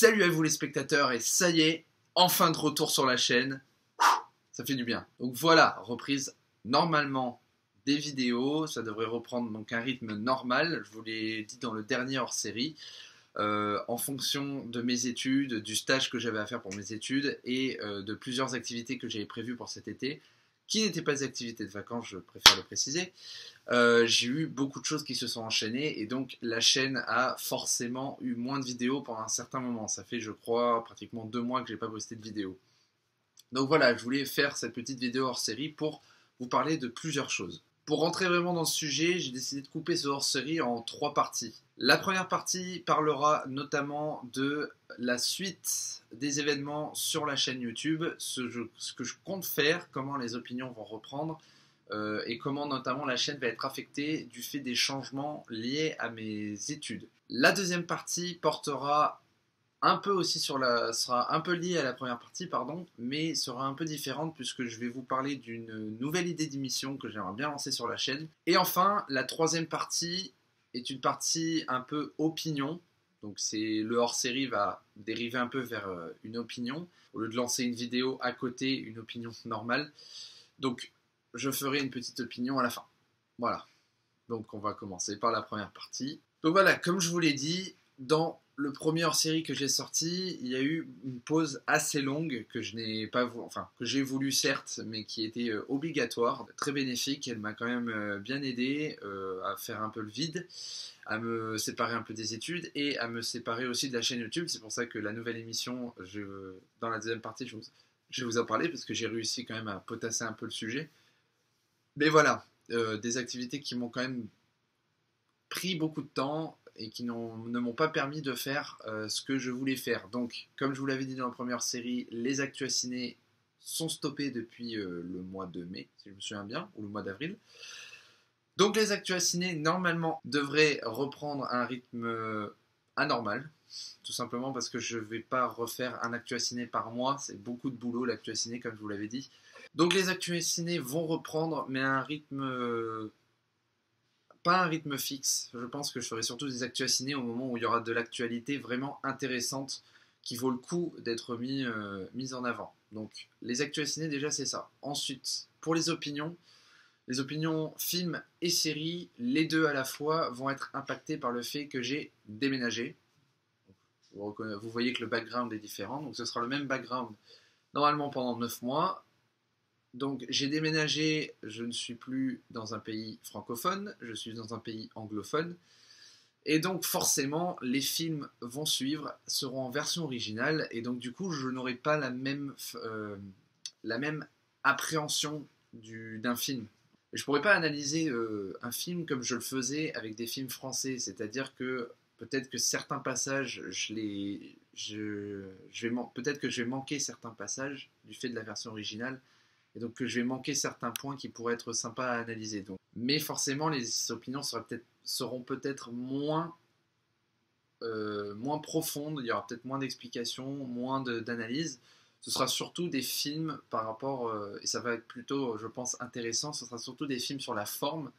Salut à vous les spectateurs et ça y est, enfin de retour sur la chaîne, ça fait du bien. Donc voilà, reprise normalement des vidéos, ça devrait reprendre donc un rythme normal, je vous l'ai dit dans le dernier hors-série, en fonction de mes études, du stage que j'avais à faire pour mes études et de plusieurs activités que j'avais prévues pour cet été, qui n'étaient pas des activités de vacances, je préfère le préciser. J'ai eu beaucoup de choses qui se sont enchaînées et donc la chaîne a forcément eu moins de vidéos pendant un certain moment. Ça fait, je crois, pratiquement 2 mois que j'ai pas posté de vidéo. Donc voilà, je voulais faire cette petite vidéo hors série pour vous parler de plusieurs choses. Pour rentrer vraiment dans ce sujet, j'ai décidé de couper ce hors série en 3 parties. La première partie parlera notamment de la suite des événements sur la chaîne YouTube, ce que je compte faire, comment les opinions vont reprendre, et comment notamment la chaîne va être affectée du fait des changements liés à mes études. La deuxième partie portera un peu aussi sera un peu liée à la première partie, pardon, mais sera un peu différente puisque je vais vous parler d'une nouvelle idée d'émission que j'aimerais bien lancer sur la chaîne. Et enfin, la troisième partie est une partie un peu opinion. Donc le hors-série va dériver un peu vers une opinion, au lieu de lancer une vidéo à côté, une opinion normale. Donc je ferai une petite opinion à la fin. Voilà. Donc on va commencer par la première partie. Donc voilà, comme je vous l'ai dit, dans le premier hors-série que j'ai sorti, il y a eu une pause assez longue que je n'ai pas que j'ai voulu certes, mais qui était obligatoire, très bénéfique. Elle m'a quand même bien aidé à faire un peu le vide, à me séparer un peu des études et à me séparer aussi de la chaîne YouTube. C'est pour ça que la nouvelle émission, dans la deuxième partie, je vais vous en parler parce que j'ai réussi quand même à potasser un peu le sujet. Mais voilà, des activités qui m'ont quand même pris beaucoup de temps et qui ne m'ont pas permis de faire ce que je voulais faire. Donc, comme je vous l'avais dit dans la première série, les actus ciné sont stoppés depuis le mois de mai, si je me souviens bien, ou le mois d'avril. Donc, les actus ciné, normalement, devraient reprendre un rythme anormal, tout simplement parce que je ne vais pas refaire un actu ciné par mois, c'est beaucoup de boulot l'actu ciné, comme je vous l'avais dit. Donc, les actus ciné vont reprendre, mais à un rythme... pas un rythme fixe. Je pense que je ferai surtout des actus ciné au moment où il y aura de l'actualité vraiment intéressante qui vaut le coup d'être mise en avant. Donc les actus ciné déjà c'est ça. Ensuite, pour les opinions films et séries, les deux à la fois vont être impactés par le fait que j'ai déménagé. Vous voyez que le background est différent, donc ce sera le même background normalement pendant 9 mois. Donc j'ai déménagé, je ne suis plus dans un pays francophone, je suis dans un pays anglophone. Et donc forcément, les films vont suivre, seront en version originale. Et donc du coup, je n'aurai pas la même appréhension d'un film. Je ne pourrais pas analyser un film comme je le faisais avec des films français. C'est-à-dire que peut-être que certains passages, peut-être que je vais manquer certains passages du fait de la version originale. Et donc que je vais manquer certains points qui pourraient être sympas à analyser. Donc. Mais forcément, les opinions seront peut-être moins profondes, il y aura peut-être moins d'explications, moins d'analyses. Ce sera surtout des films par rapport, et ça va être plutôt, je pense, intéressant, ce sera surtout des films sur la forme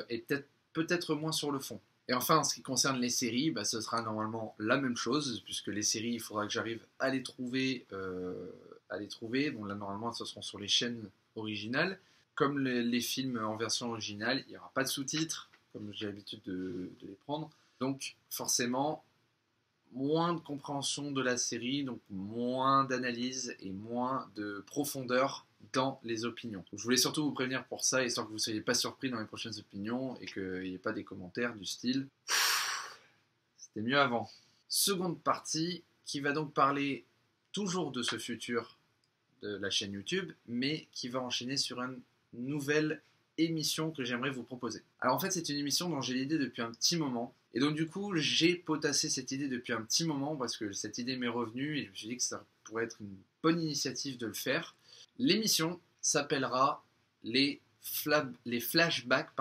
et peut-être moins sur le fond. Et enfin, en ce qui concerne les séries, ce sera normalement la même chose, puisque les séries, il faudra que j'arrive à les trouver. Bon, là, normalement, ce seront sur les chaînes originales. Comme les films en version originale, il n'y aura pas de sous-titres, comme j'ai l'habitude de les prendre. Donc, forcément, moins de compréhension de la série, donc moins d'analyse et moins de profondeur dans les opinions. Donc, je voulais surtout vous prévenir pour ça, histoire que vous ne soyez pas surpris dans les prochaines opinions et qu'il n'y ait pas des commentaires du style « c'était mieux avant ». Seconde partie, qui va donc parler toujours de ce futur de la chaîne YouTube, mais qui va enchaîner sur une nouvelle émission que j'aimerais vous proposer. Alors en fait, c'est une émission dont j'ai l'idée depuis un petit moment, et donc du coup, j'ai potassé cette idée depuis un petit moment, parce que cette idée m'est revenue, et je me suis dit que ça pourrait être une bonne initiative de le faire. L'émission s'appellera les Flashbacks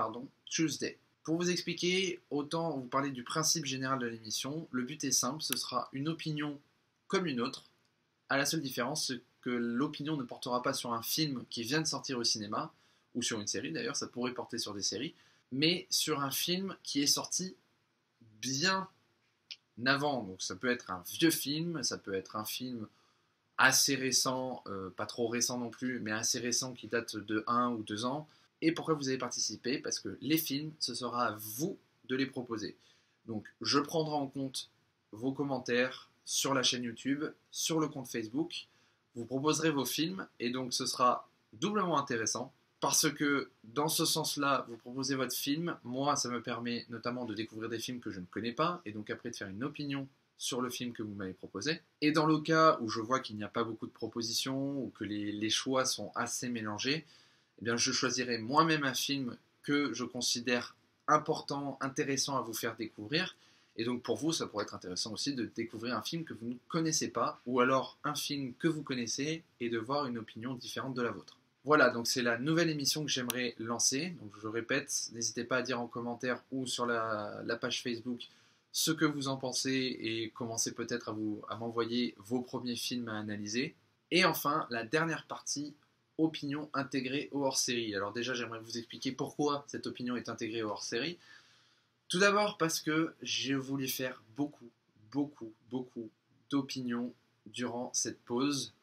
Tuesday. Pour vous expliquer, autant vous parler du principe général de l'émission, le but est simple, ce sera une opinion comme une autre, à la seule différence que l'opinion ne portera pas sur un film qui vient de sortir au cinéma, ou sur une série d'ailleurs, ça pourrait porter sur des séries, mais sur un film qui est sorti bien avant, donc ça peut être un vieux film, ça peut être un film assez récent, pas trop récent non plus, mais assez récent qui date de 1 ou 2 ans. Et pourquoi vous avez participé? Parce que les films, ce sera à vous de les proposer. Donc je prendrai en compte vos commentaires sur la chaîne YouTube, sur le compte Facebook. Vous proposerez vos films et donc ce sera doublement intéressant parce que dans ce sens-là, vous proposez votre film. Moi, ça me permet notamment de découvrir des films que je ne connais pas et donc après de faire une opinion sur le film que vous m'avez proposé. Et dans le cas où je vois qu'il n'y a pas beaucoup de propositions ou que les choix sont assez mélangés, eh bien je choisirai moi-même un film que je considère important, intéressant à vous faire découvrir. Et donc pour vous, ça pourrait être intéressant aussi de découvrir un film que vous ne connaissez pas, ou alors un film que vous connaissez et de voir une opinion différente de la vôtre. Voilà, donc c'est la nouvelle émission que j'aimerais lancer. Donc je répète, n'hésitez pas à dire en commentaire ou sur la page Facebook ce que vous en pensez et commencez peut-être à m'envoyer vos premiers films à analyser. Et enfin, la dernière partie, opinion intégrée au hors-série. Alors déjà, j'aimerais vous expliquer pourquoi cette opinion est intégrée au hors-série. Tout d'abord parce que j'ai voulu faire beaucoup d'opinions durant cette pause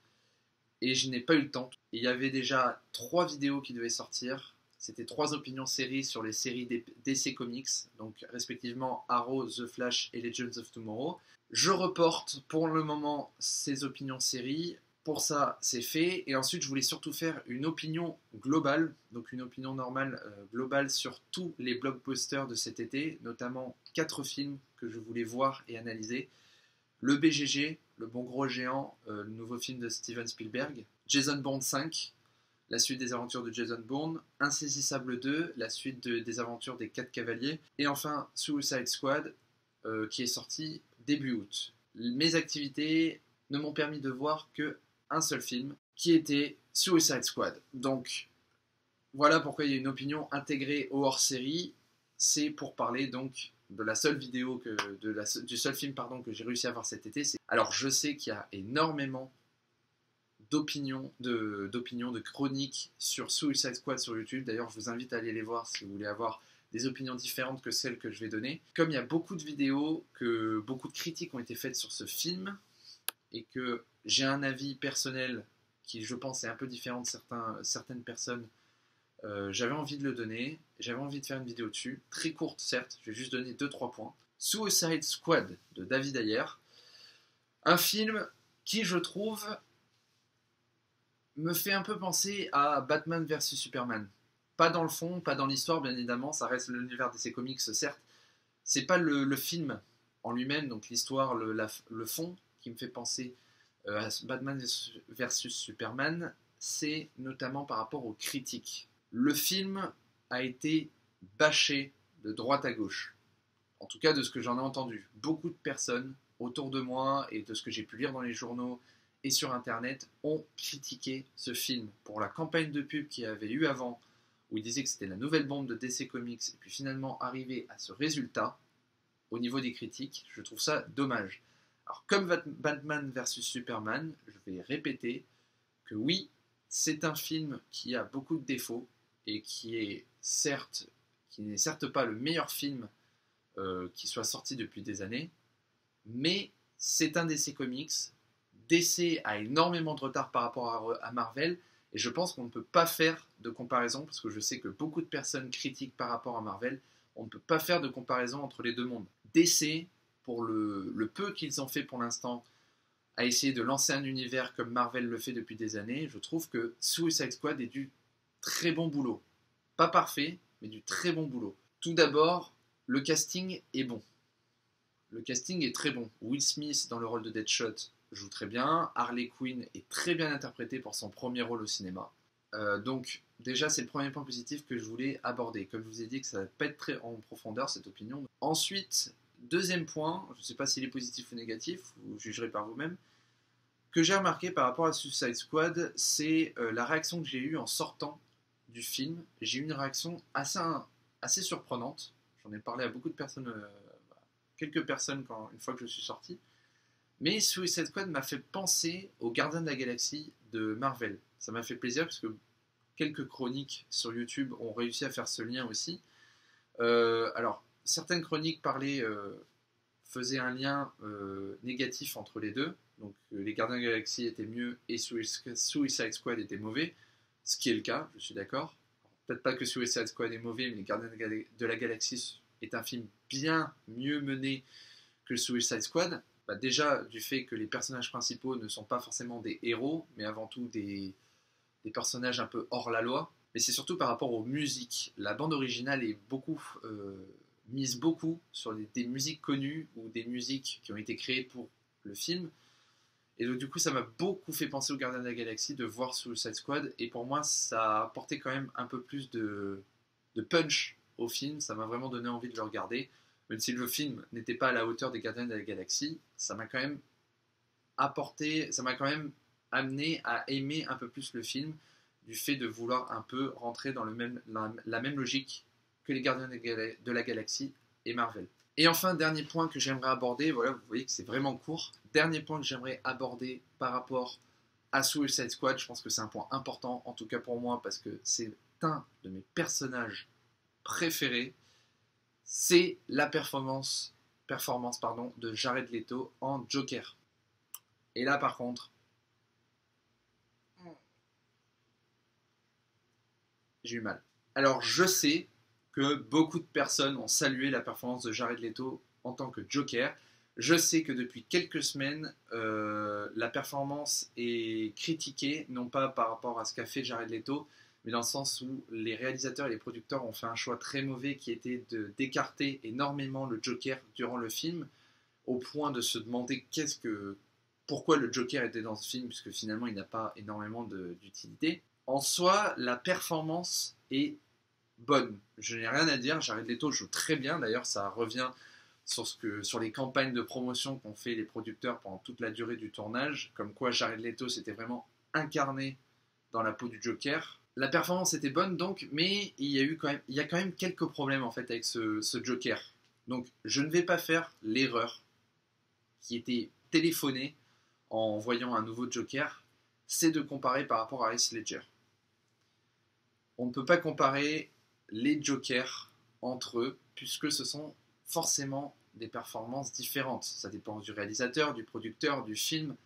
et je n'ai pas eu le temps. Il y avait déjà 3 vidéos qui devaient sortir. C'était 3 opinions séries sur les séries DC Comics, donc respectivement Arrow, The Flash et Legends of Tomorrow. Je reporte pour le moment ces opinions séries. Pour ça, c'est fait. Et ensuite, je voulais surtout faire une opinion globale, donc une opinion normale globale sur tous les blockbusters de cet été, notamment 4 films que je voulais voir et analyser. Le BGG, Le Bon Gros Géant, le nouveau film de Steven Spielberg. Jason Bourne 5, la suite des aventures de Jason Bourne. Insaisissable 2, la suite des aventures des 4 cavaliers. Et enfin, Suicide Squad, qui est sorti début août. Mes activités ne m'ont permis de voir que un seul film, qui était Suicide Squad. Donc, voilà pourquoi il y a une opinion intégrée au hors-série. C'est pour parler donc de la seule vidéo, du seul film que j'ai réussi à voir cet été. Alors, je sais qu'il y a énormément d'opinions, de chroniques sur Suicide Squad sur YouTube. D'ailleurs, je vous invite à aller les voir si vous voulez avoir des opinions différentes que celles que je vais donner. Comme il y a beaucoup de vidéos, que beaucoup de critiques ont été faites sur ce film, et que j'ai un avis personnel qui, je pense, est un peu différent de certaines personnes, j'avais envie de le donner, j'avais envie de faire une vidéo dessus, très courte certes, je vais juste donner 2-3 points. Suicide Squad de David Ayer, un film qui, je trouve, me fait un peu penser à Batman vs Superman. Pas dans le fond, pas dans l'histoire, bien évidemment, ça reste l'univers DC Comics, certes. C'est pas le film en lui-même, donc l'histoire, le fond, qui me fait penser à Batman vs Superman, c'est notamment par rapport aux critiques. Le film a été bâché de droite à gauche. En tout cas, de ce que j'en ai entendu. Beaucoup de personnes autour de moi et de ce que j'ai pu lire dans les journaux et sur Internet ont critiqué ce film pour la campagne de pub qu'il y avait eu avant, où ils disaient que c'était la nouvelle bombe de DC Comics, et puis finalement arriver à ce résultat au niveau des critiques, je trouve ça dommage. Alors, comme Batman vs Superman, je vais répéter que oui, c'est un film qui a beaucoup de défauts et qui n'est certes pas le meilleur film qui soit sorti depuis des années, mais c'est un DC Comics. DC a énormément de retard par rapport à Marvel, et je pense qu'on ne peut pas faire de comparaison, parce que je sais que beaucoup de personnes critiquent par rapport à Marvel. On ne peut pas faire de comparaison entre les deux mondes. DC, pour le peu qu'ils ont fait pour l'instant, a essayé de lancer un univers comme Marvel le fait depuis des années. Je trouve que Suicide Squad est du très bon boulot. Pas parfait, mais du très bon boulot. Tout d'abord, le casting est bon. Le casting est très bon. Will Smith dans le rôle de Deadshot joue très bien. Harley Quinn est très bien interprétée pour son premier rôle au cinéma. Donc déjà c'est le premier point positif que je voulais aborder. Comme je vous ai dit que ça ne va pas être très en profondeur cette opinion. Ensuite, deuxième point, je ne sais pas s'il est positif ou négatif, vous jugerez par vous-même, que j'ai remarqué par rapport à Suicide Squad, c'est la réaction que j'ai eue en sortant du film. J'ai eu une réaction assez surprenante. J'en ai parlé à beaucoup de personnes, quelques personnes une fois que je suis sorti. Mais Suicide Squad m'a fait penser aux Gardiens de la Galaxie de Marvel. Ça m'a fait plaisir parce que quelques chroniques sur YouTube ont réussi à faire ce lien aussi. Alors, certaines chroniques faisait un lien négatif entre les deux. Donc les Gardiens de la Galaxie étaient mieux et Suicide Squad était mauvais, ce qui est le cas, je suis d'accord. Peut-être pas que Suicide Squad est mauvais, mais les Gardiens de la Galaxie est un film bien mieux mené que Suicide Squad. Bah, déjà du fait que les personnages principaux ne sont pas forcément des héros, mais avant tout des personnages un peu hors la loi. Mais c'est surtout par rapport aux musiques. La bande originale est mise beaucoup sur des musiques connues ou des musiques qui ont été créées pour le film. Et donc du coup ça m'a beaucoup fait penser aux Gardiens de la Galaxie de voir Suicide Squad, et pour moi ça a apporté quand même un peu plus de punch au film, ça m'a vraiment donné envie de le regarder. Même si le film n'était pas à la hauteur des Gardiens de la Galaxie, ça m'a quand même amené à aimer un peu plus le film, du fait de vouloir un peu rentrer dans la même logique que les Gardiens de la Galaxie et Marvel. Et enfin, dernier point que j'aimerais aborder, voilà, vous voyez que c'est vraiment court. Dernier point que j'aimerais aborder par rapport à Suicide Squad, je pense que c'est un point important, en tout cas pour moi, parce que c'est un de mes personnages préférés, c'est la performance de Jared Leto en Joker. Et là, par contre, j'ai eu mal. Alors, je sais que beaucoup de personnes ont salué la performance de Jared Leto en tant que Joker. Je sais que depuis quelques semaines, la performance est critiquée, non pas par rapport à ce qu'a fait Jared Leto, mais dans le sens où les réalisateurs et les producteurs ont fait un choix très mauvais qui était d'écarter énormément le Joker durant le film, au point de se demander pourquoi le Joker était dans ce film, puisque finalement il n'a pas énormément d'utilité. En soi, la performance est bonne. Je n'ai rien à dire. Jared Leto joue très bien. D'ailleurs, ça revient sur les campagnes de promotion qu'ont fait les producteurs pendant toute la durée du tournage, comme quoi Jared Leto s'était vraiment incarné dans la peau du Joker. La performance était bonne donc, mais il y a quand même quelques problèmes en fait avec ce Joker. Donc, je ne vais pas faire l'erreur qui était téléphonée en voyant un nouveau Joker, c'est de comparer par rapport à Heath Ledger. On ne peut pas comparer les Jokers entre eux, puisque ce sont forcément des performances différentes. Ça dépend du réalisateur, du producteur, du film.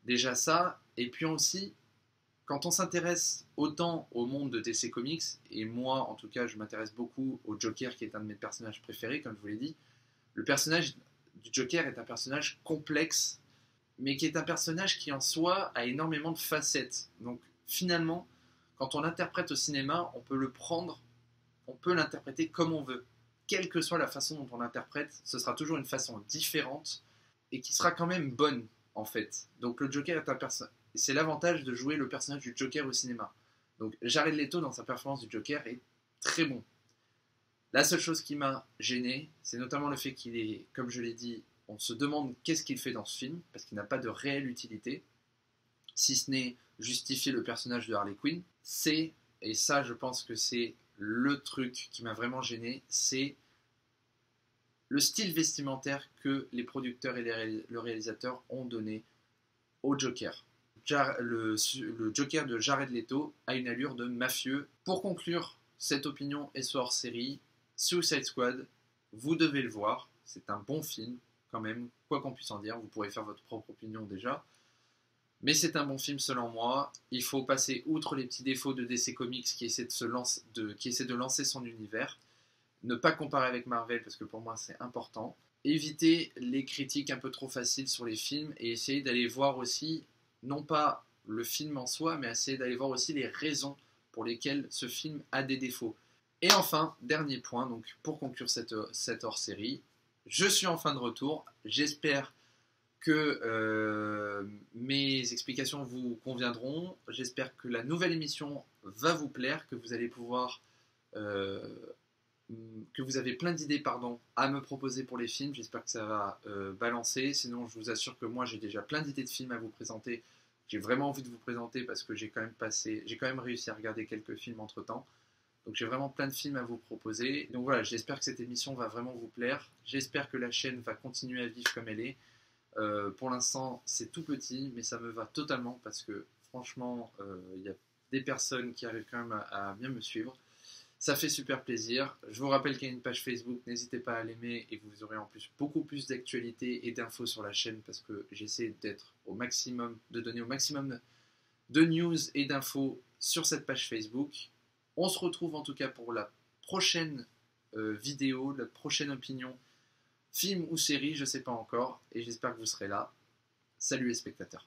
Déjà ça, et puis aussi, quand on s'intéresse autant au monde de DC Comics, et moi en tout cas je m'intéresse beaucoup au Joker qui est un de mes personnages préférés, comme je vous l'ai dit, le personnage du Joker est un personnage complexe, mais qui est un personnage qui en soi a énormément de facettes. Donc finalement, quand on l'interprète au cinéma, on peut l'interpréter comme on veut. Quelle que soit la façon dont on l'interprète, ce sera toujours une façon différente et qui sera quand même bonne en fait. Donc le Joker est un personnage. C'est l'avantage de jouer le personnage du Joker au cinéma. Donc Jared Leto dans sa performance du Joker est très bon. La seule chose qui m'a gêné, c'est notamment le fait qu'il est, comme je l'ai dit, on se demande qu'est-ce qu'il fait dans ce film, parce qu'il n'a pas de réelle utilité, si ce n'est justifier le personnage de Harley Quinn. Et ça je pense que c'est le truc qui m'a vraiment gêné, c'est le style vestimentaire que les producteurs et le réalisateur ont donné au Joker. Le Joker de Jared Leto a une allure de mafieux. Pour conclure cette opinion et ce hors-série, Suicide Squad, vous devez le voir, c'est un bon film quand même, quoi qu'on puisse en dire, vous pourrez faire votre propre opinion déjà, mais c'est un bon film selon moi. Il faut passer outre les petits défauts de DC Comics qui essaie de lancer son univers, ne pas comparer avec Marvel parce que pour moi c'est important, éviter les critiques un peu trop faciles sur les films et essayer d'aller voir aussi, non pas le film en soi, mais essayer d'aller voir aussi les raisons pour lesquelles ce film a des défauts. Et enfin, dernier point, donc pour conclure cette hors-série, je suis enfin de retour. J'espère que mes explications vous conviendront. J'espère que la nouvelle émission va vous plaire, que vous allez pouvoir... que vous avez plein d'idées à me proposer pour les films. J'espère que ça va balancer. Sinon, je vous assure que moi, j'ai déjà plein d'idées de films à vous présenter. J'ai vraiment envie de vous présenter parce que j'ai quand même réussi à regarder quelques films entre-temps. Donc j'ai vraiment plein de films à vous proposer. Donc voilà, j'espère que cette émission va vraiment vous plaire. J'espère que la chaîne va continuer à vivre comme elle est. Pour l'instant, c'est tout petit, mais ça me va totalement parce que franchement, il y a des personnes qui arrivent quand même à bien me suivre. Ça fait super plaisir. Je vous rappelle qu'il y a une page Facebook, n'hésitez pas à l'aimer et vous aurez en plus beaucoup plus d'actualités et d'infos sur la chaîne parce que j'essaie d'être au maximum, de donner au maximum de news et d'infos sur cette page Facebook. On se retrouve en tout cas pour la prochaine vidéo, la prochaine opinion, film ou série, je ne sais pas encore, et j'espère que vous serez là. Salut les spectateurs.